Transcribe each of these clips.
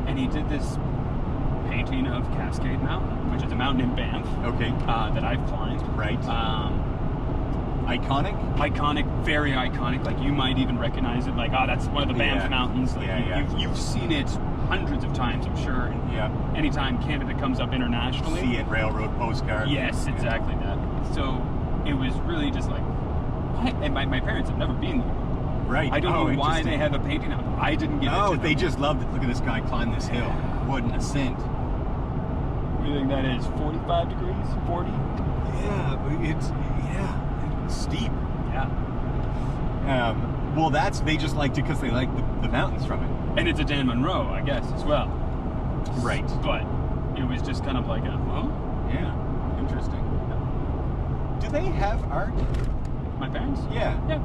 And he did this painting of Cascade Mountain, which is a mountain in Banff. Okay. That I've climbed. Right. Iconic? Iconic, very iconic. Like, you might even recognize it. Like, that's one of the Banff Mountains. Like, you've seen it hundreds of times, I'm sure. And anytime Canada comes up internationally. See it, railroad postcard. Yes, exactly that. So it was really just like, what? And my parents have never been there. Right. I don't know why they have a painting of it. I didn't get it. Oh, they just loved it. Look at this guy climb this hill. What an ascent. What do you think that is? 45 degrees? 40? Yeah, but it's steep. Yeah. Well, they just liked it because they liked the mountains from it. And it's a Dan Munro, I guess, as well. Right. But it was just kind of like Yeah. Interesting. Do they have art? My parents? Yeah. Yeah.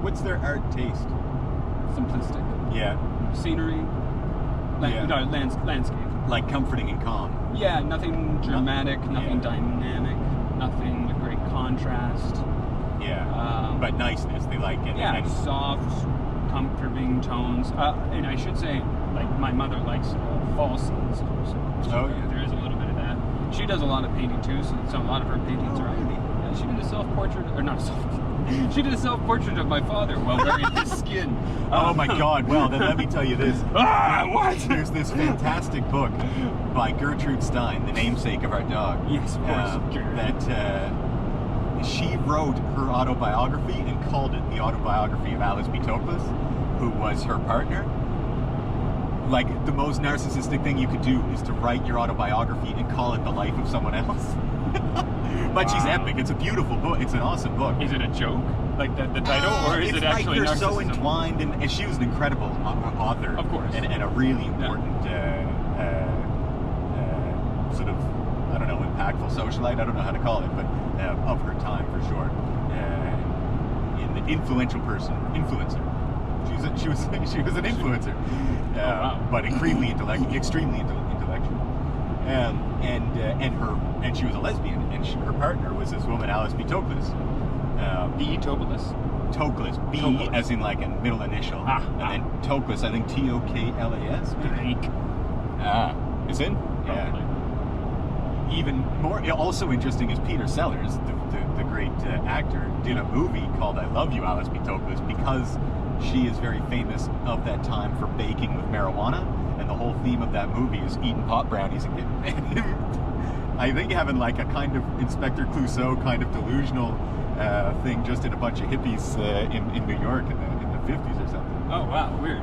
What's their art taste? Simplistic. Yeah. Scenery. Landscape. Like comforting and calm. Yeah, nothing dramatic, nothing dynamic, nothing with great contrast. Yeah. But niceness, they like it. Yeah, soft, comforting tones. And I should say, like, my mother likes fall scenes. So there is a little bit of that. She does a lot of painting too, so a lot of her paintings are. Really? Yeah, she did a self-portrait, or not she did a self-portrait of my father while wearing his skin. Oh my God! Well, then let me tell you this. What? There's this fantastic book by Gertrude Stein, the namesake of our dog. Yes, of course. That she wrote her autobiography and called it the autobiography of Alice B. Toklas, who was her partner. Like, the most narcissistic thing you could do is to write your autobiography and call it the life of someone else. But she's epic. It's a beautiful book. It's an awesome book. Is it a joke, like the title, or is it actually they're narcissism? so entwined, and she was an incredible author, of course, and a really important sort of, I don't know, impactful socialite. I don't know how to call it, but of her time for sure. An influential person, influencer. She was an influencer, but extremely intellectual. And she was a lesbian, and her partner was this woman, Alice B. Toklas. B. Toklas. Toklas. B Toklas. As in like a middle initial, and then Toklas. I think Toklas. Is in? Yeah. Even more. Also interesting is Peter Sellers, the great actor, did a movie called "I Love You, Alice B. Toklas," because she is very famous of that time for baking with marijuana, and the whole theme of that movie is eating pot brownies and getting. I think having like a kind of Inspector Clouseau kind of delusional thing, just in a bunch of hippies in New York in the 50s or something. Oh wow, weird.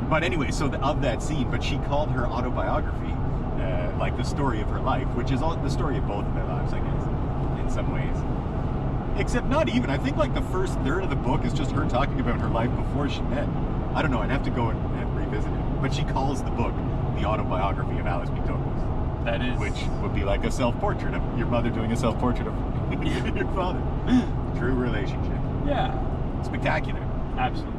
But anyway, so of that scene, but she called her autobiography like the story of her life, which is the story of both of their lives, I guess, in some ways. Except not even. I think like the first third of the book is just her talking about her life before she met. I don't know. I'd have to go and revisit it. But she calls the book the autobiography of Alice B. Toklas. That is. Which would be like a self-portrait of your mother doing a self-portrait of your father. True relationship. Yeah. Spectacular. Absolutely.